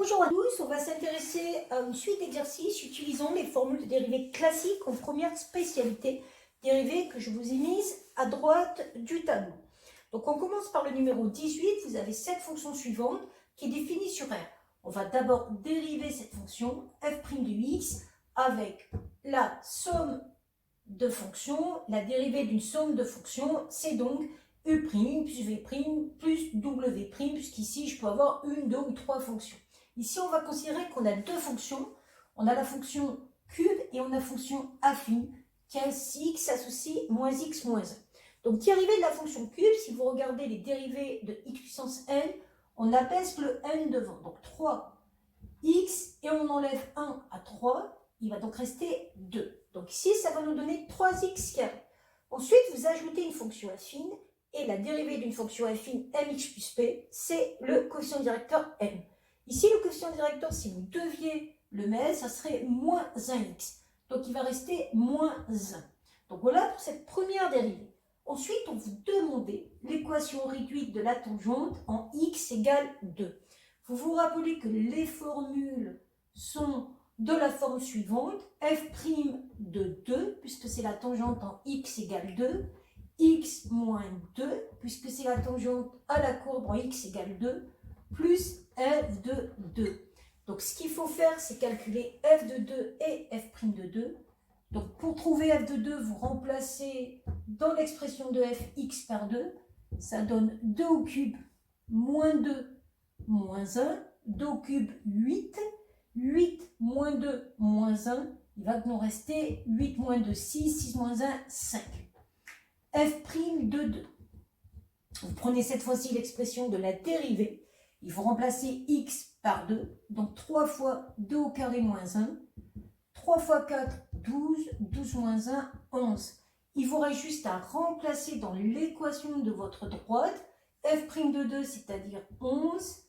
Bonjour à tous, on va s'intéresser à une suite d'exercices utilisant les formules de dérivées classiques en première spécialité, dérivées que je vous ai mises à droite du tableau. Donc on commence par le numéro 18, vous avez cette fonction suivante qui est définie sur R. On va d'abord dériver cette fonction f' de x avec la somme de fonctions, la dérivée d'une somme de fonctions, c'est donc U' plus V' plus W', puisqu'ici je peux avoir une, deux ou trois fonctions. Ici, on va considérer qu'on a deux fonctions. On a la fonction cube et on a la fonction affine, qui a ici x associe moins x moins 1. Donc, dérivée de la fonction cube, si vous regardez les dérivées de x puissance n, on abaisse le n devant. Donc, 3x et on enlève 1 à 3, il va donc rester 2. Donc ici, ça va nous donner 3x carré. Ensuite, vous ajoutez une fonction affine et la dérivée d'une fonction affine mx plus p, c'est le coefficient directeur m. Ici, le coefficient directeur, si vous deviez le mettre, ça serait moins 1x. Donc, il va rester moins 1. Donc, voilà pour cette première dérivée. Ensuite, on vous demande l'équation réduite de la tangente en x égale 2. Vous vous rappelez que les formules sont de la forme suivante, f' de 2, puisque c'est la tangente en x égale 2, x moins 2, puisque c'est la tangente à la courbe en x égale 2, plus f de 2. Donc ce qu'il faut faire, c'est calculer f de 2 et f' de 2. Donc pour trouver f de 2, vous remplacez dans l'expression de f x par 2, ça donne 2 au cube moins 2 moins 1, 2 au cube 8, 8 moins 2 moins 1, il va nous rester 8 moins 2, 6, 6 moins 1, 5. f' de 2. Vous prenez cette fois-ci l'expression de la dérivée, il faut remplacer x par 2, donc 3 fois 2 au carré moins 1, 3 fois 4, 12, 12 moins 1, 11. Il vous reste juste à remplacer dans l'équation de votre droite, f' de 2, c'est-à-dire 11,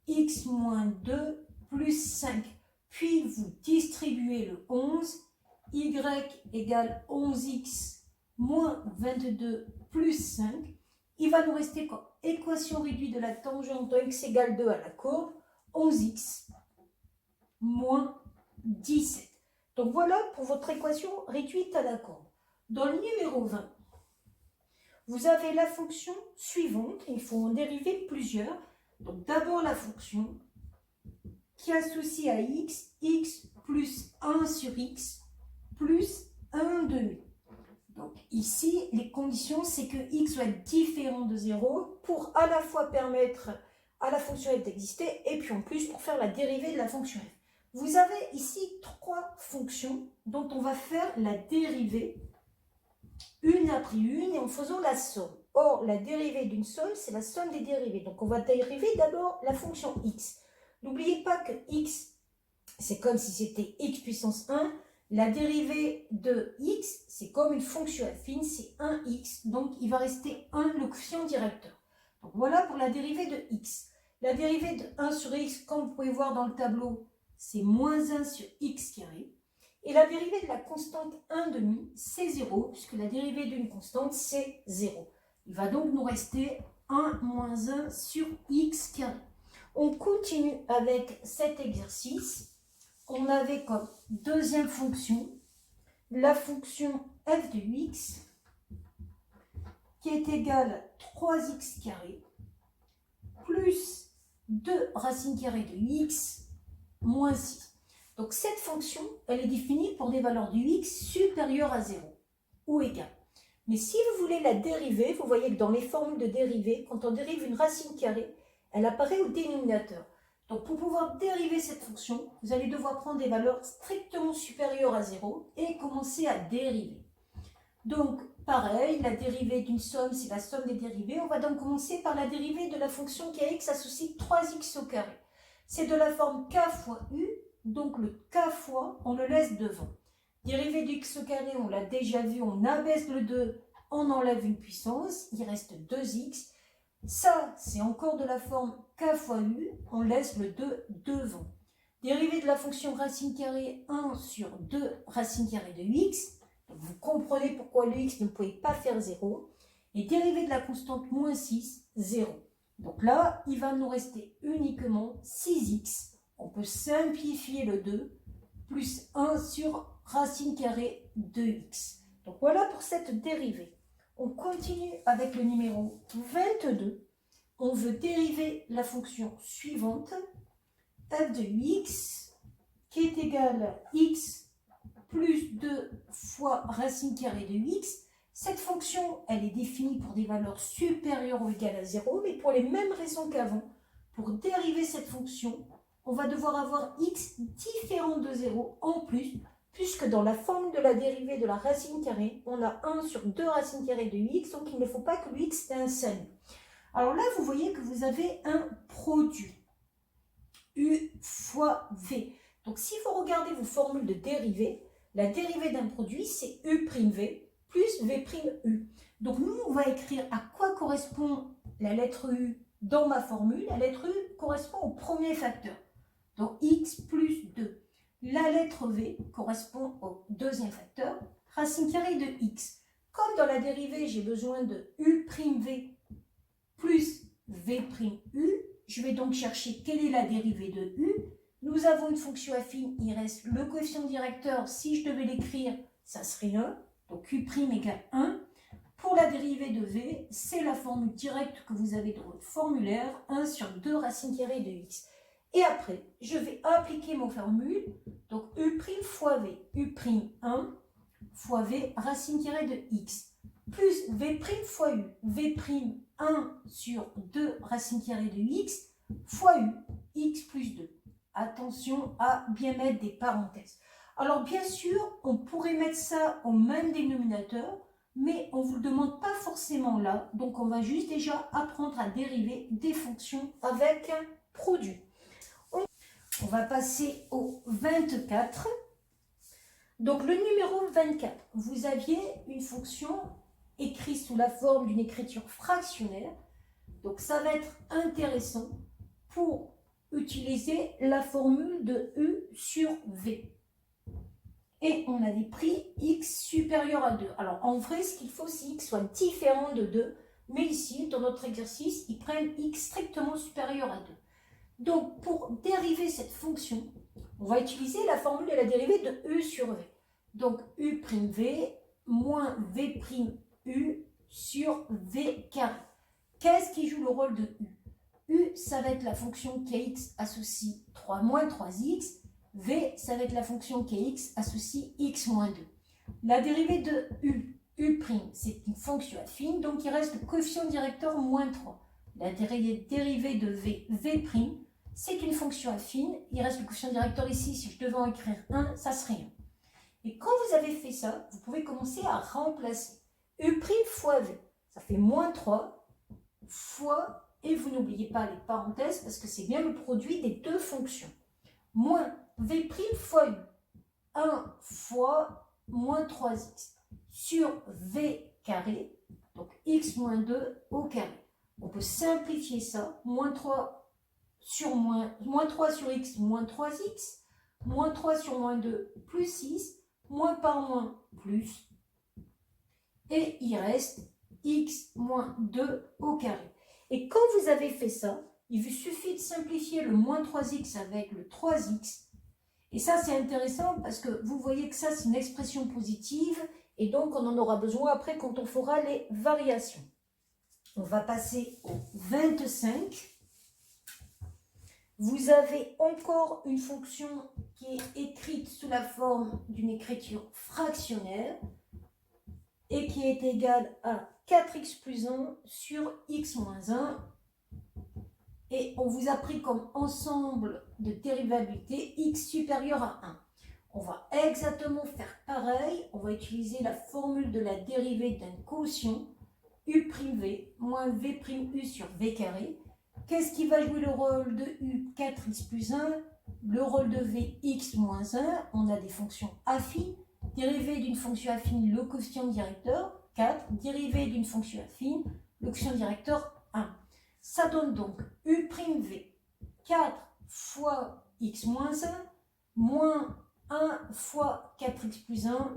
x moins 2 plus 5. Puis vous distribuez le 11, y égale 11x moins 22 plus 5. Il va nous rester comme équation réduite de la tangente de x égale 2 à la courbe, 11x moins 17. Donc voilà pour votre équation réduite à la courbe. Dans le numéro 20, vous avez la fonction suivante, il faut en dériver plusieurs. Donc d'abord la fonction qui associe à x, x plus 1 sur x plus 1 demi. Donc ici, les conditions, c'est que x doit être différent de 0 pour à la fois permettre à la fonction f d'exister et puis en plus pour faire la dérivée de la fonction f. Vous avez ici trois fonctions dont on va faire la dérivée une après une et en faisant la somme. Or, la dérivée d'une somme, c'est la somme des dérivées. Donc, on va dériver d'abord la fonction x. N'oubliez pas que x, c'est comme si c'était x puissance 1. La dérivée de x, c'est comme une fonction affine, c'est 1x. Donc, il va rester 1, le coefficient directeur. Donc, voilà pour la dérivée de x. La dérivée de 1 sur x, comme vous pouvez voir dans le tableau, c'est moins 1 sur x carré. Et la dérivée de la constante 1 demi, c'est 0, puisque la dérivée d'une constante, c'est 0. Il va donc nous rester 1 moins 1 sur x carré. On continue avec cet exercice. On avait comme deuxième fonction la fonction f de x qui est égale à 3x carré plus 2 racine carrée de x moins 6. Donc cette fonction, elle est définie pour des valeurs du x supérieures à 0 ou égales. Mais si vous voulez la dériver, vous voyez que dans les formules de dérivée, quand on dérive une racine carrée, elle apparaît au dénominateur. Donc pour pouvoir dériver cette fonction, vous allez devoir prendre des valeurs strictement supérieures à 0 et commencer à dériver. Donc pareil, la dérivée d'une somme, c'est la somme des dérivées. On va donc commencer par la dérivée de la fonction qui a x associe 3x au carré. C'est de la forme k fois u. Donc le k fois, on le laisse devant. Dérivée du x au carré, on l'a déjà vu, on abaisse le 2, on enlève une puissance, il reste 2x. Ça, c'est encore de la forme k fois u, on laisse le 2 devant. Dérivée de la fonction racine carrée 1 sur 2 racine carrée de x. Donc vous comprenez pourquoi le x ne pouvait pas faire 0. Et dérivée de la constante moins 6, 0. Donc là, il va nous rester uniquement 6x. on peut simplifier le 2, plus 1 sur racine carrée de x. Donc voilà pour cette dérivée. On continue avec le numéro 22. On veut dériver la fonction suivante, f de x, qui est égale à x plus 2 fois racine carrée de x. Cette fonction, elle est définie pour des valeurs supérieures ou égales à 0, mais pour les mêmes raisons qu'avant, pour dériver cette fonction, on va devoir avoir x différent de 0 en plus, puisque dans la forme de la dérivée de la racine carrée, on a 1 sur 2 racines carrées de x, donc il ne faut pas que le x ait un salut. Alors là, vous voyez que vous avez un produit, u fois v. Donc si vous regardez vos formules de dérivée, la dérivée d'un produit, c'est u'v plus v'u. Donc nous, on va écrire à quoi correspond la lettre u dans ma formule. La lettre u correspond au premier facteur, donc x plus 2. La lettre v correspond au deuxième facteur, racine carrée de x. Comme dans la dérivée, j'ai besoin de u'v plus v'u, je vais donc chercher quelle est la dérivée de u. Nous avons une fonction affine, il reste le coefficient directeur. Si je devais l'écrire, ça serait 1. Donc u' égale 1. Pour la dérivée de v, c'est la formule directe que vous avez dans votre formulaire, 1 sur 2 racine carrée de x. Et après, je vais appliquer mon formule, donc u' fois v, u'1 fois v racine carrée de x, plus v' fois u, v'1 sur 2 racine carrée de x, fois u, x plus 2. Attention à bien mettre des parenthèses. Alors bien sûr, on pourrait mettre ça au même dénominateur, mais on ne vous le demande pas forcément là. Donc on va juste déjà apprendre à dériver des fonctions avec un produit. On va passer au 24. Donc le numéro 24, vous aviez une fonction écrite sous la forme d'une écriture fractionnaire. Donc ça va être intéressant pour utiliser la formule de u sur v. Et on avait pris x supérieur à 2. Alors en vrai, ce qu'il faut, c'est x soit différent de 2. Mais ici, dans notre exercice, ils prennent x strictement supérieur à 2. Donc pour dériver cette fonction, on va utiliser la formule de la dérivée de u sur v. Donc u'v moins v'u sur v carré. Qu'est-ce qui joue le rôle de u? U, ça va être la fonction kx associe 3 moins 3x. V, ça va être la fonction kx associe x moins 2. La dérivée de u, u', c'est une fonction affine, donc il reste le coefficient directeur moins 3. La dérivée de v, v', c'est une fonction affine, il reste le coefficient directeur ici, si je devais en écrire 1, ça serait 1. Et quand vous avez fait ça, vous pouvez commencer à remplacer. U' fois v, ça fait moins 3 fois, et vous n'oubliez pas les parenthèses parce que c'est bien le produit des deux fonctions. Moins v' fois u, 1 fois moins 3x sur v carré, donc x moins 2 au carré. On peut simplifier ça, moins 3 sur x, moins 3x, moins 3 sur moins 2, plus 6, moins par moins, plus, et il reste x moins 2 au carré. Et quand vous avez fait ça, il vous suffit de simplifier le moins 3x avec le 3x. Et ça, c'est intéressant parce que vous voyez que ça, c'est une expression positive. Et donc, on en aura besoin après quand on fera les variations. On va passer au 25. Vous avez encore une fonction qui est écrite sous la forme d'une écriture fractionnaire et qui est égale à 4x plus 1 sur x moins 1. Et on vous a pris comme ensemble de dérivabilité x supérieur à 1. On va exactement faire pareil. On va utiliser la formule de la dérivée d'un quotient u'v moins v'u sur v carré. Qu'est-ce qui va jouer le rôle de u? 4x plus 1. Le rôle de v, x moins 1. On a des fonctions affines. Dérivée d'une fonction affine, le coefficient directeur, 4. Dérivée d'une fonction affine, le coefficient directeur, 1. Ça donne donc u'v, 4 fois x moins 1, moins 1 fois 4x plus 1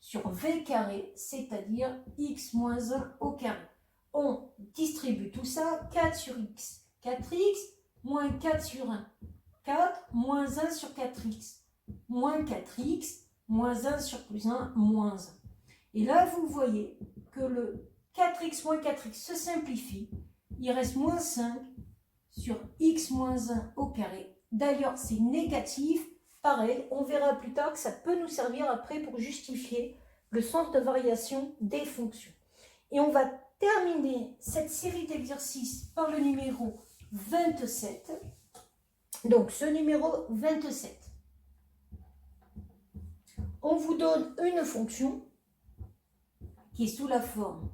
sur v carré, c'est-à-dire x moins 1 au carré. On distribue tout ça, 4 sur x, 4x, moins 4 sur 1, 4 moins 1 sur 4x, moins 4x, moins 1 sur plus 1, moins 1. Et là, vous voyez que le 4x moins 4x se simplifie. Il reste moins 5 sur x moins 1 au carré. D'ailleurs, c'est négatif. Pareil, on verra plus tard que ça peut nous servir après pour justifier le sens de variation des fonctions. Et on va terminer cette série d'exercices par le numéro 27. Donc, ce numéro 27. On vous donne une fonction qui est sous la forme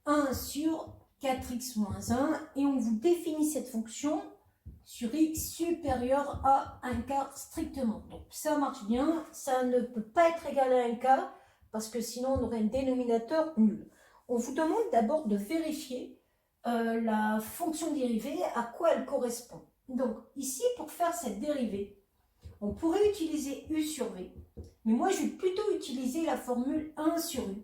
1 sur 4x moins 1 et on vous définit cette fonction sur x supérieur à 1 quart strictement. Donc ça marche bien, ça ne peut pas être égal à 1 quart parce que sinon on aurait un dénominateur nul. On vous demande d'abord de vérifier la fonction dérivée, à quoi elle correspond. Donc ici, pour faire cette dérivée, on pourrait utiliser u sur v, mais moi je vais plutôt utiliser la formule 1 sur u.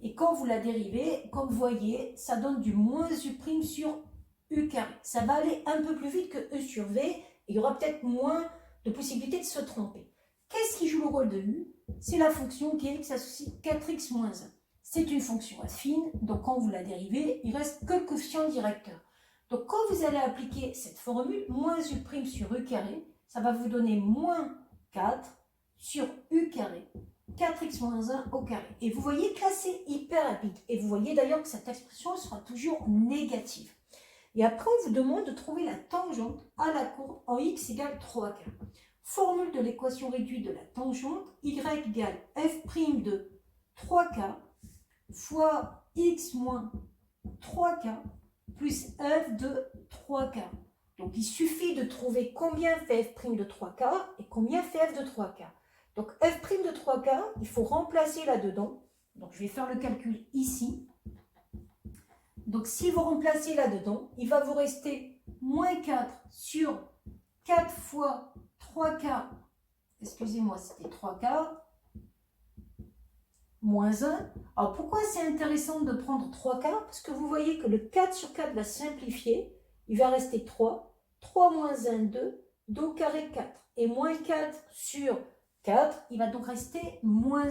Et quand vous la dérivez, comme vous voyez, ça donne du moins u' sur u carré. Ça va aller un peu plus vite que e sur v, et il y aura peut-être moins de possibilités de se tromper. Qu'est-ce qui joue le rôle de u? C'est la fonction qui est x associe 4x moins 1. C'est une fonction affine, donc quand vous la dérivez, il reste que le coefficient directeur. Donc quand vous allez appliquer cette formule, moins u' sur u carré, ça va vous donner moins 4 sur u carré, 4x moins 1 au carré. Et vous voyez que là, c'est hyper rapide. Et vous voyez d'ailleurs que cette expression sera toujours négative. Et après, on vous demande de trouver la tangente à la courbe en x égale 3k. Formule de l'équation réduite de la tangente, y égale f' de 3k fois x moins 3k plus f de 3k. Donc, il suffit de trouver combien fait f' de 3k et combien fait f de 3k. Donc, f' de 3k, il faut remplacer là-dedans. Donc, je vais faire le calcul ici. Donc, si vous remplacez là-dedans, il va vous rester moins 4 sur 4 fois 3k. Excusez-moi, c'était 3k. Moins 1. Alors, pourquoi c'est intéressant de prendre 3k? Parce que vous voyez que le 4 sur 4 va simplifier. Il va rester 3. 3 moins 1, 2. 2 au carré, 4. Et moins 4 sur 4, il va donc rester moins 1.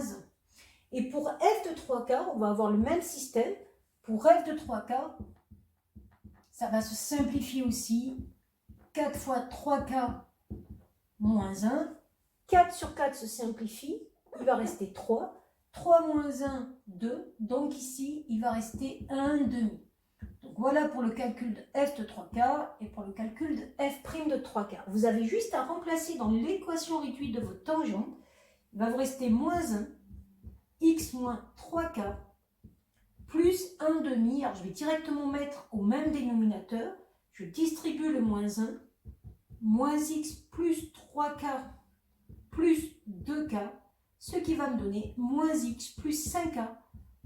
Et pour f de 3k, on va avoir le même système. Pour f de 3k, ça va se simplifier aussi. 4 fois 3k moins 1. 4 sur 4 se simplifie. Il va rester 3. 3 moins 1, 2. Donc ici, il va rester 1 demi. Donc voilà pour le calcul de f de 3k et pour le calcul de f' de 3k. Vous avez juste à remplacer dans l'équation réduite de votre tangente. Il va vous rester moins 1, x moins 3k, plus 1 demi. Alors je vais directement mettre au même dénominateur. Je distribue le moins 1, moins x plus 3k plus 2k, ce qui va me donner moins x plus 5k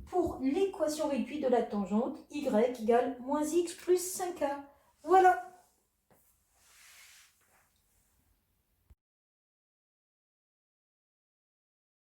pour l'équation réduite de la tangente y égale moins x plus 5k. Voilà.